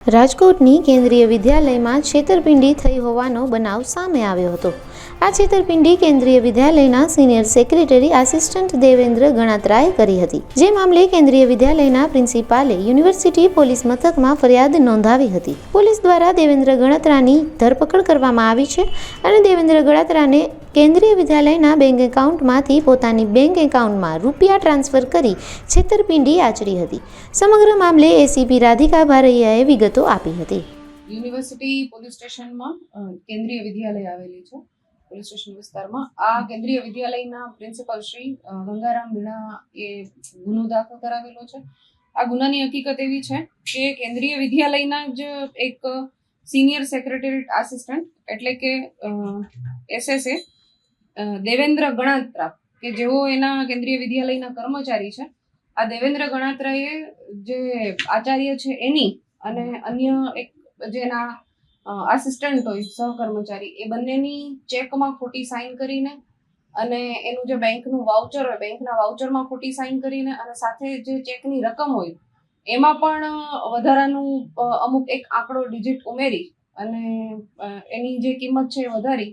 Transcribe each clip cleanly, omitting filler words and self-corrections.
રાજકોટની કેન્દ્રીય વિદ્યાલયમાં છેતરપિંડી થઈ હોવાનો બનાવ સામે આવ્યો હતો। આ છેતરપિંડી કેન્દ્રીય વિદ્યાલયના સિનિયર સેક્રેટરી આસિસ્ટન્ટ દેવેન્દ્ર ગણાત્રાએ કરી હતી, જે મામલે કેન્દ્રીય વિદ્યાલયના પ્રિન્સિપાલે યુનિવર્સિટી પોલીસ મથકમાં ફરિયાદ નોંધાવી હતી। પોલીસ દ્વારા દેવેન્દ્ર ગણાત્રાની ધરપકડ કરવામાં આવી છે અને દેવેન્દ્ર ગણાત્રાને કેન્દ્રીય વિદ્યાલયના બેંક એકાઉન્ટમાંથી પોતાની બેંક એકાઉન્ટમાં રૂપિયા ટ્રાન્સફર કરી છેતરપિંડી આચરી હતી। સમગ્ર મામલે એસીપી રાધિકા ભારૈયાએ વિગતો આપી હતી। યુનિવર્સિટી પોલીસ સ્ટેશનમાં કેન્દ્રીય વિદ્યાલય આવેલી છે। પોલીસ સ્ટેશન વિસ્તારમાં આ કેન્દ્રીય વિદ્યાલયના પ્રિન્સિપલ શ્રી ગંગારામ મીણા એ ગુનો દાખલ કરાવેલો છે। આ ગુનાની હકીકત એવી છે કે કેન્દ્રીય વિદ્યાલયના જ એક સિનિયર સેક્રેટરી આસિસ્ટન્ટ એટલે કે એસએસએ દેવેન્દ્ર ગણાત્રા કે જેઓ એના કેન્દ્રીય વિદ્યાલયના કર્મચારી છે। આ દેવેન્દ્ર ગણાત્રાએ જે આચાર્ય છે એની અને અન્ય એક જેના આસિસ્ટન્ટ હોય સહકર્મચારી એ બંનેની ચેકમાં ખોટી સાઇન કરીને અને એનું જે બેંકનું વાઉચર હોય બેંકના વાઉચરમાં ખોટી સાઇન કરીને અને સાથે જે ચેકની રકમ હોય એમાં પણ વધારાનું અમુક એક આંકડો ડિજિટ ઉમેરી અને એની જે કિંમત છે એ વધારી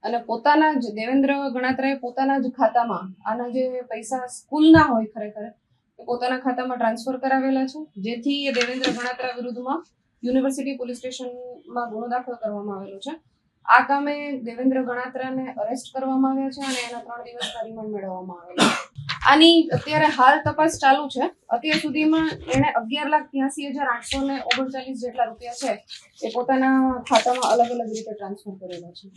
અને પોતાના જ દેવેન્દ્ર ગણાત્રાએ પોતાના જ ખાતામાં આના જે પૈસા સ્કૂલના હોય ખરેખર એ પોતાના ખાતામાં ટ્રાન્સફર કરાવેલા છે, જેથી એ દેવેન્દ્ર ગણાત્રા વિરુદ્ધમાં યુનિવર્સિટી પોલીસ સ્ટેશનમાં ગુનો દાખલ કરવામાં આવેલો છે। આ કામે દેવેન્દ્ર ગણાત્રાને અરેસ્ટ કરવામાં આવ્યા છે અને એના 3 દિવસના રિમાન્ડ મેળવવામાં આવેલા છે। આની અત્યારે હાલ તપાસ ચાલુ છે। અત્યાર સુધીમાં એણે 11,83,839 જેટલા રૂપિયા છે એ પોતાના ખાતામાં અલગ અલગ રીતે ટ્રાન્સફર કરેલા છે।